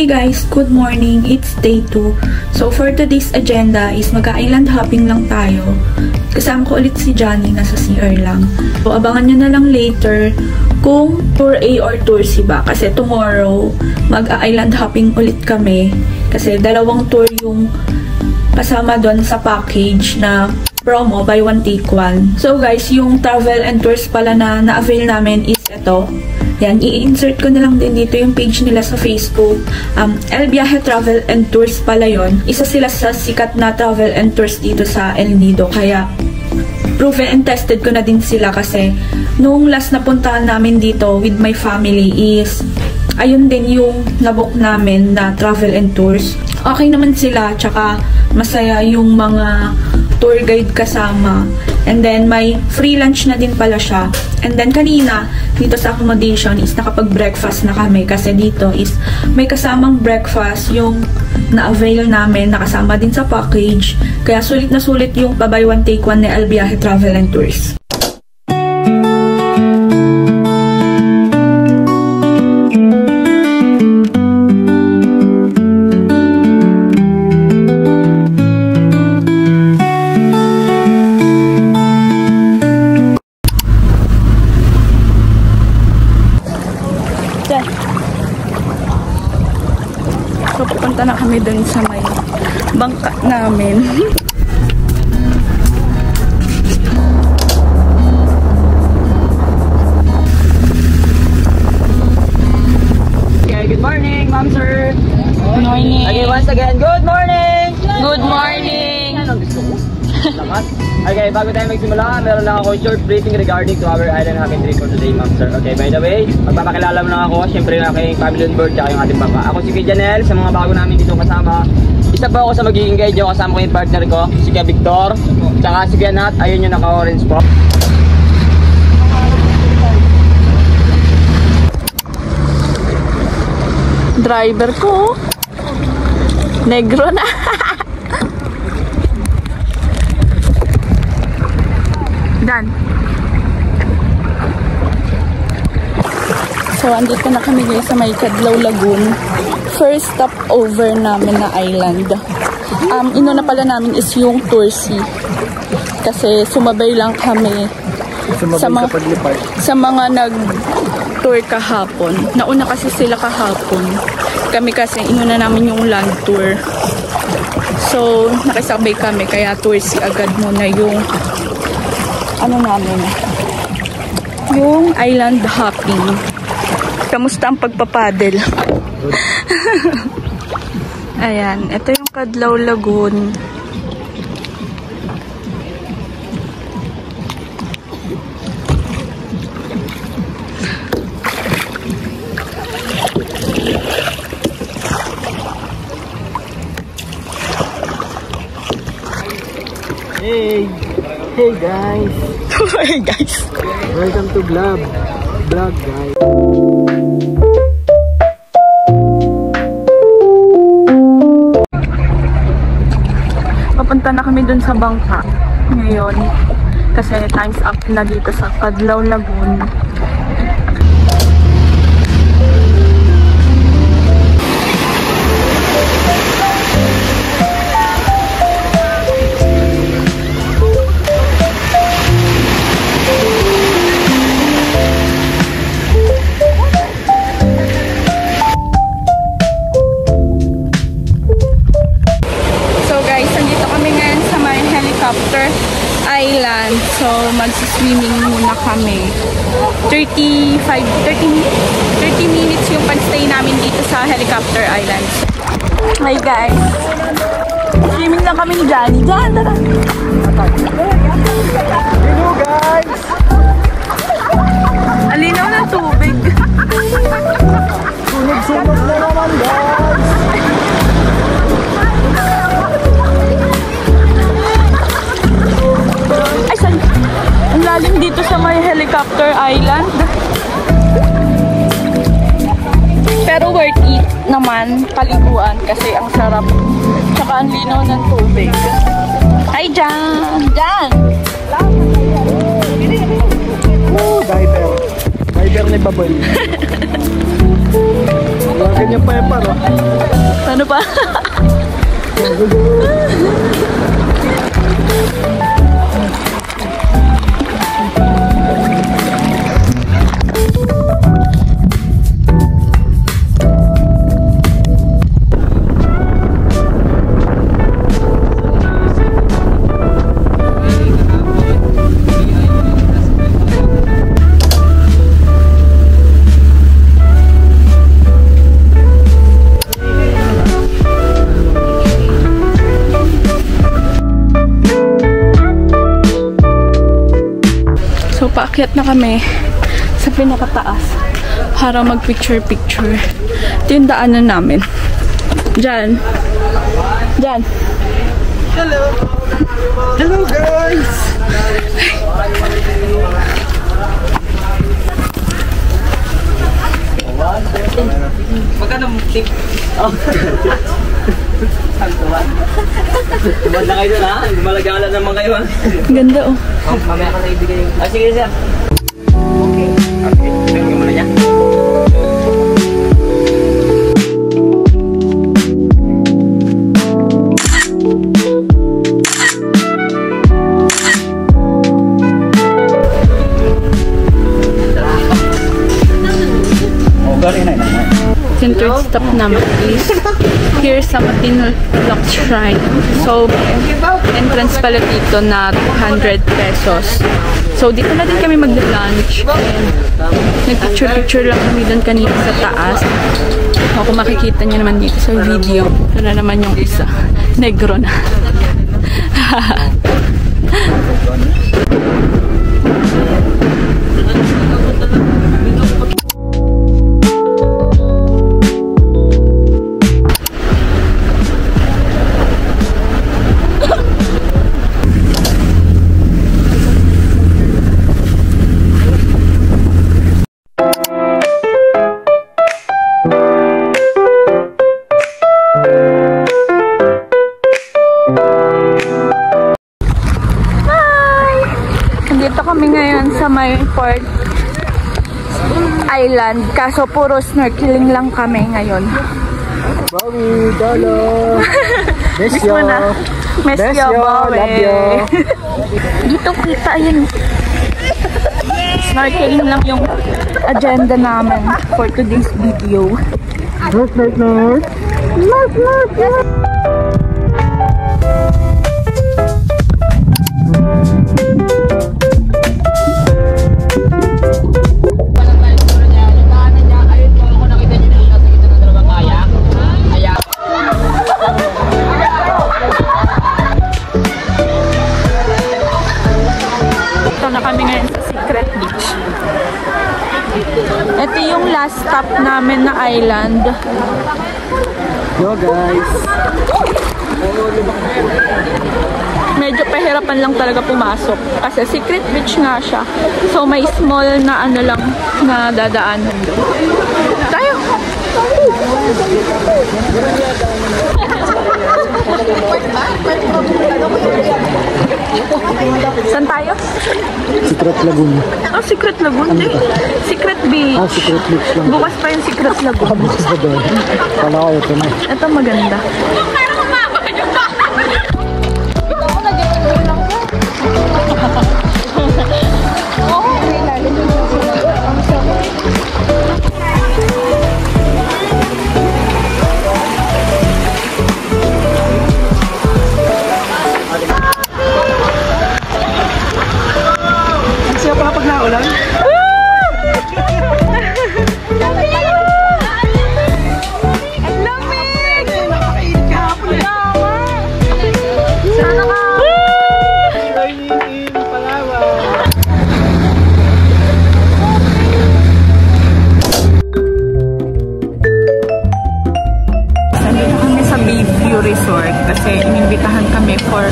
guys, good morning. It's day 2. So for today's agenda is mag-island hopping lang tayo. Kasama ko ulit si Johnny, nasa CR lang. So abangan nyo na lang later kung tour A or tour C ba. Kasi tomorrow, mag-island hopping ulit kami. Kasi dalawang tour yung kasama doon sa package na promo, buy one take one. So guys, yung travel and tours pala na na-avail namin is ito. Yan, i-insert ko na lang din dito yung page nila sa Facebook. El Viaje Travel and Tours pala yon. Isa sila sa sikat na travel and tours dito sa El Nido. Kaya, proven and tested ko na din sila kasi nung last na puntahan namin dito with my family is ayun din yung nabook namin na travel and tours. Okay naman sila, tsaka masaya yung mga tour guide kasama. And then, may free lunch na din pala siya. And then, kanina, dito sa accommodation is nakapag-breakfast na kami. Kasi dito is may kasamang breakfast yung na-avail namin, nakasama din sa package. Kaya sulit na sulit yung buy one take one ni El Viaje Travel and Tours. So, pupunta na kami dun sa may bangka namin. Okay, good morning, ma'am, sir. Good morning. Okay, once again, good morning! Good morning! Anong gusto mo? Salamat. Okay, bago tayo magsimula, meron lang ako short briefing regarding to our island hopping trip for today, ma'am, sir. Okay, by the way, magpapakilala mo lang ako, syempre yung aking family on board, tsaka yung ating bangka. Ako si Kuya Janel, sa mga bago namin dito kasama. Isa pa ako sa magiging guide nyo, kasama ko yung partner ko, si Kuya Victor, tsaka si Kuya Nat, ayun yung naka-orange po. Driver ko, negro na. Dan. So, andito na kami guys sa may Cadlaw Lagoon. First stop over namin na island. Inuna pala namin is yung Tour C. Kasi sumabay lang kami sa mga nag-tour kahapon. Nauna kasi sila kahapon. Kami kasi inuna namin yung land tour. So, nakisabay kami. Kaya Tour C agad muna yung namin, yung island hopping. Kamusta ang pagpapadel? Ayan, ito yung Cadlaw Lagoon. Hey guys! Hey guys! Welcome to vlog guys! Papunta na kami dun sa bangka ngayon kasi time's up na dito sa Cadlaw Lagoon. Island. So, magsiswimming muna kami. 30 minutes yung pag-stay namin dito sa Helicopter Island. Hi guys! Swimming lang kami ni Johnny. Diyan, tara! Hello guys! Alinaw ng tubig. Sunog-sunog na naman guys! Ang lalim dito sa may Helicopter Island. Pero worth it naman paliguan kasi ang sarap. Tsaka ang linaw ng tubig. Hi, Jan! Jan! Diver. Diver ni Baboy. Ganyan pa yung paro. Ano pa? Paakyat na kami sa pinakataas para mag-picture-picture. Ito yung daanan namin. Diyan. Diyan. Hello! Hello guys! Magkano mo tip? Tuman na kayo na, malagala naman kayo ha. Ganda oh. Mamaya ka na ibigay yung... sige sir. Okay. Okay, tingnan mo na niya. Yung third stop naman is here sa Matinloc Shrine. So, entrance pala dito na 200 pesos. So, dito na din kami mag-lunch. Nag-picture-picture lang kami doon kanina sa taas. O, kung makikita nyo naman dito sa video. Ito na naman yung isa. Negro na. Dito kami ngayon sa may Port Island. Kaso puro snorkeling lang kami ngayon. Bawi, Dalo! Miss you! Miss you, Bawi! Dito kita yun. Snorkeling lang yung agenda namin for today's video. Na kami ngayon sa Secret Beach. Ito yung last stop namin na island. Yo guys! Medyo pahirapan lang talaga pumasok kasi Secret Beach nga siya. So may small na ano lang na dadaanan doon. Tayo! Saan tayo? Secret Lagoon. Oh, Secret Lagoon? Secret Beach. Ah, Secret Beach lang. Bukas pa yung Secret Lagoon. Bukas pa doon. Kala ko ito na. Ito maganda. Siya pala pag naulan? Resort kasi inimbitahan kami for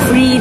free